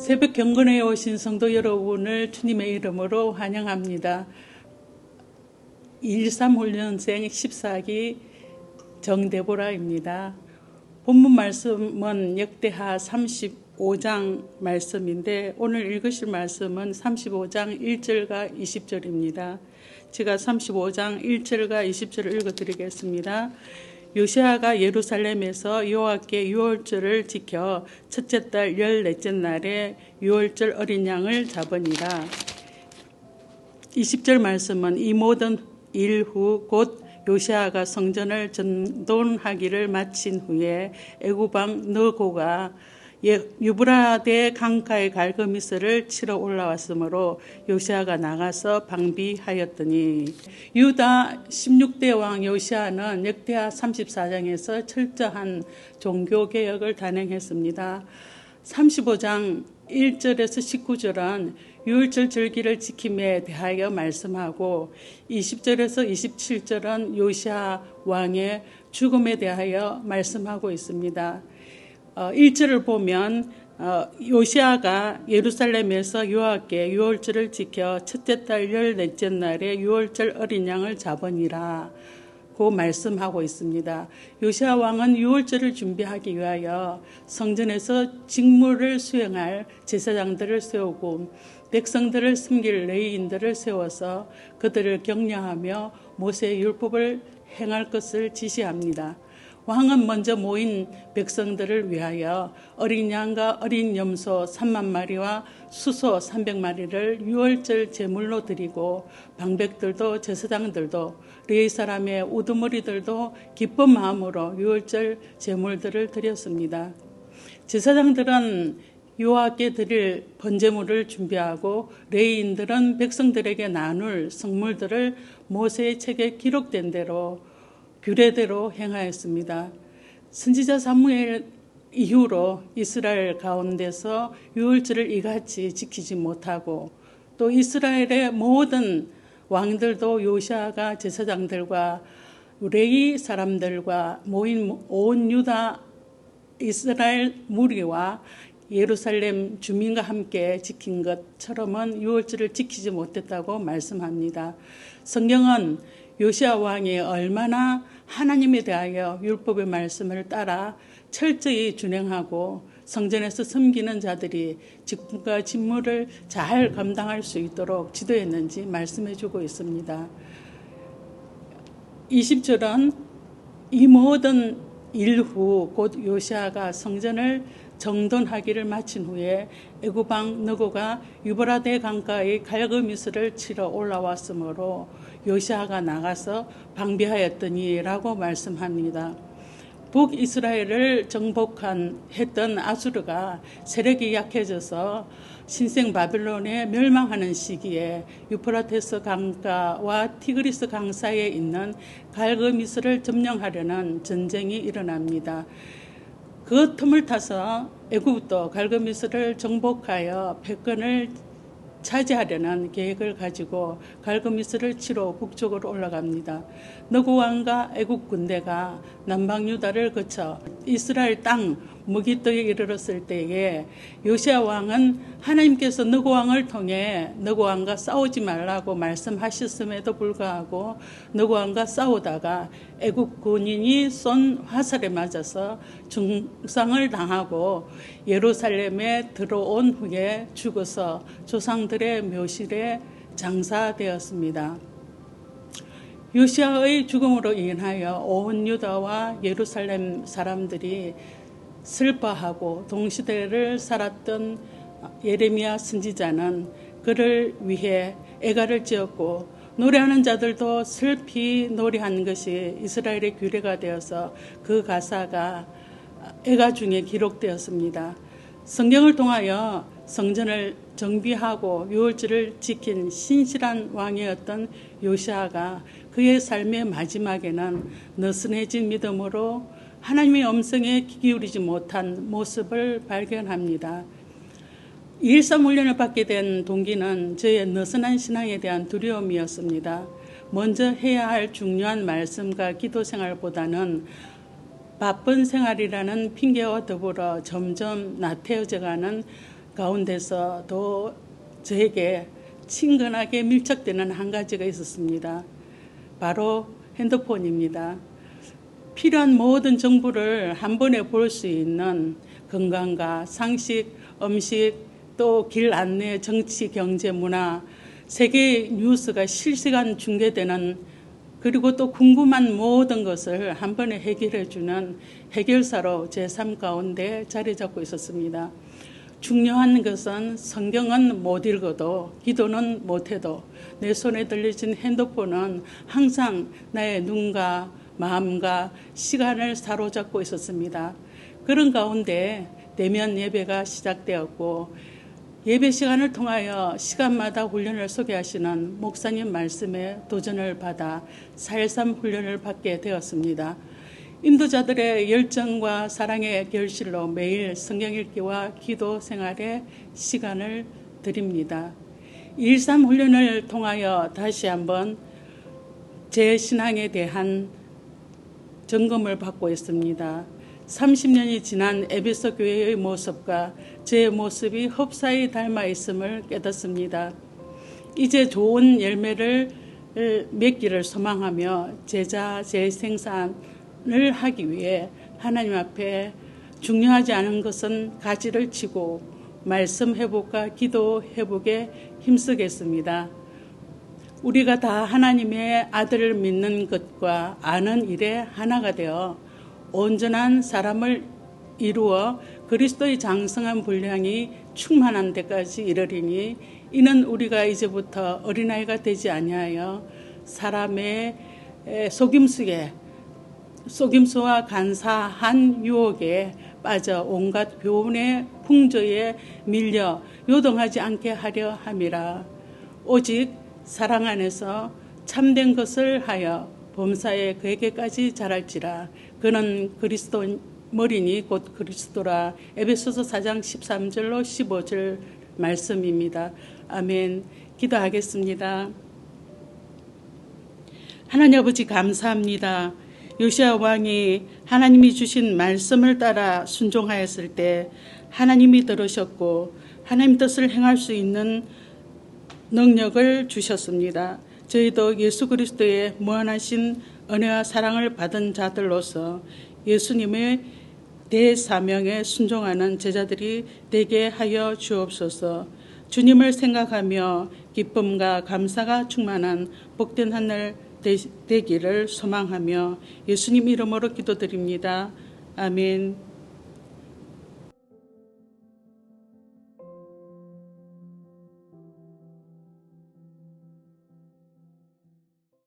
새벽 경건에 오신 성도 여러분을 주님의 이름으로 환영합니다. 13훈련생 14기 정대보라입니다. 본문 말씀은 역대하 35장 말씀인데 오늘 읽으실 말씀은 35장 1절과 20절입니다. 제가 35장 1절과 20절을 읽어드리겠습니다. 요시아가 예루살렘에서 여호와께 유월절을 지켜 첫째 달 14째 날에 유월절 어린 양을 잡으니라. 20절 말씀은 이 모든 일 후 곧 요시아가 성전을 정돈하기를 마친 후에 애굽왕 느고가 유브라데 강가의 갈그미스를 치러 올라왔으므로 요시아가 나가서 방비하였더니 유다 16대 왕 요시아는 역대하 34장에서 철저한 종교개혁을 단행했습니다. 35장 1절에서 19절은 유월절 절기를 지킴에 대하여 말씀하고 20절에서 27절은 요시아 왕의 죽음에 대하여 말씀하고 있습니다. 1절을 보면 요시아가 예루살렘에서 여호와께 유월절을 지켜 첫째 달 14째 날에 유월절 어린 양을 잡으니라 고 말씀하고 있습니다. 요시아 왕은 유월절을 준비하기 위하여 성전에서 직무를 수행할 제사장들을 세우고 백성들을 섬길 레위인들을 세워서 그들을 격려하며 모세의 율법을 행할 것을 지시합니다. 왕은 먼저 모인 백성들을 위하여 어린 양과 어린 염소 3만 마리와 수소 300마리를 유월절 제물로 드리고 방백들도 제사장들도 레위 사람의 우두머리들도 기쁜 마음으로 유월절 제물들을 드렸습니다. 제사장들은 여호와께 드릴 번제물을 준비하고 레위인들은 백성들에게 나눌 성물들을 모세의 책에 기록된 대로 규례대로 행하였습니다. 선지자 사무엘 이후로 이스라엘 가운데서 유월절을 이같이 지키지 못하고 또 이스라엘의 모든 왕들도 요시아가 제사장들과 레위 사람들과 모인 온 유다 이스라엘 무리와 예루살렘 주민과 함께 지킨 것처럼은 유월절을 지키지 못했다고 말씀합니다. 성경은 요시아 왕이 얼마나 하나님에 대하여 율법의 말씀을 따라 철저히 준행하고 성전에서 섬기는 자들이 직분과 직무를 잘 감당할 수 있도록 지도했는지 말씀해주고 있습니다. 20절은 이 모든 일 후 곧 요시아가 성전을 정돈하기를 마친 후에 애굽왕 느고가 유브라데 강가의 갈그미스를 치러 올라왔으므로 요시아가 나가서 방비하였더니라고 말씀합니다. 북이스라엘을 정복했던 아수르가 세력이 약해져서 신생 바빌론에 멸망하는 시기에 유프라테스 강가와 티그리스 강 사이에 있는 갈그미스를 점령하려는 전쟁이 일어납니다. 그 틈을 타서 애굽도 갈그미스를 정복하여 패권을 차지하려는 계획을 가지고 갈그미스를 치러 북쪽으로 올라갑니다. 느고 왕과 애굽 군대가 남방 유다를 거쳐 이스라엘 땅 무기토에 이르렀을 때에 요시아 왕은 하나님께서 느고 왕을 통해 느고 왕과 싸우지 말라고 말씀하셨음에도 불구하고 느고 왕과 싸우다가 애굽 군인이 쏜 화살에 맞아서 중상을 당하고 예루살렘에 들어온 후에 죽어서 조상들의 묘실에 장사되었습니다. 요시아의 죽음으로 인하여 온 유다와 예루살렘 사람들이 슬퍼하고 동시대를 살았던 예레미야 선지자는 그를 위해 애가를 지었고 노래하는 자들도 슬피 노래한 것이 이스라엘의 규례가 되어서 그 가사가 애가 중에 기록되었습니다. 성경을 통하여 성전을 정비하고 유월절을 지킨 신실한 왕이었던 요시아가 그의 삶의 마지막에는 느슨해진 믿음으로 하나님의 음성에 귀 기울이지 못한 모습을 발견합니다. 1.3훈련을 받게 된 동기는 저의 느슨한 신앙에 대한 두려움이었습니다. 먼저 해야 할 중요한 말씀과 기도 생활보다는 바쁜 생활이라는 핑계와 더불어 점점 나태해져가는 가운데서도 저에게 친근하게 밀착되는 한 가지가 있었습니다. 바로 핸드폰입니다. 필요한 모든 정보를 한 번에 볼 수 있는 건강과 상식, 음식, 또 길 안내, 정치, 경제, 문화, 세계 뉴스가 실시간 중계되는, 그리고 또 궁금한 모든 것을 한 번에 해결해주는 해결사로 제 삶 가운데 자리 잡고 있었습니다. 중요한 것은 성경은 못 읽어도 기도는 못해도 내 손에 들려진 핸드폰은 항상 나의 눈과 마음과 시간을 사로잡고 있었습니다. 그런 가운데 대면 예배가 시작되었고, 예배 시간을 통하여 시간마다 훈련을 소개하시는 목사님 말씀에 도전을 받아 4.13 훈련을 받게 되었습니다. 인도자들의 열정과 사랑의 결실로 매일 성경 읽기와 기도 생활에 시간을 드립니다. 2.13 훈련을 통하여 다시 한번 제 신앙에 대한 점검을 받고 있습니다. 30년이 지난 에베소 교회의 모습과 제 모습이 흡사히 닮아 있음을 깨닫습니다. 이제 좋은 열매를 맺기를 소망하며 제자 재생산을 하기 위해 하나님 앞에 중요하지 않은 것은 가지를 치고 말씀 회복과 기도 회복에 힘쓰겠습니다. 우리가 다 하나님의 아들을 믿는 것과 아는 일에 하나가 되어 온전한 사람을 이루어 그리스도의 장성한 분량이 충만한 데까지 이르리니, 이는 우리가 이제부터 어린아이가 되지 아니하여 사람의 속임수와 간사한 유혹에 빠져 온갖 교훈의 풍조에 밀려 요동하지 않게 하려 함이라. 오직 사랑 안에서 참된 것을 하여 범사에 그에게까지 자랄지라. 그는 그리스도 머리니 곧 그리스도라. 에베소서 4장 13절로 15절 말씀입니다. 아멘. 기도하겠습니다. 하나님 아버지 감사합니다. 요시야 왕이 하나님이 주신 말씀을 따라 순종하였을 때 하나님이 들으셨고 하나님 뜻을 행할 수 있는 능력을 주셨습니다. 저희도 예수 그리스도의 무한하신 은혜와 사랑을 받은 자들로서 예수님의 대사명에 순종하는 제자들이 되게 하여 주옵소서. 주님을 생각하며 기쁨과 감사가 충만한 복된 한 날 되기를 소망하며 예수님 이름으로 기도드립니다. 아멘.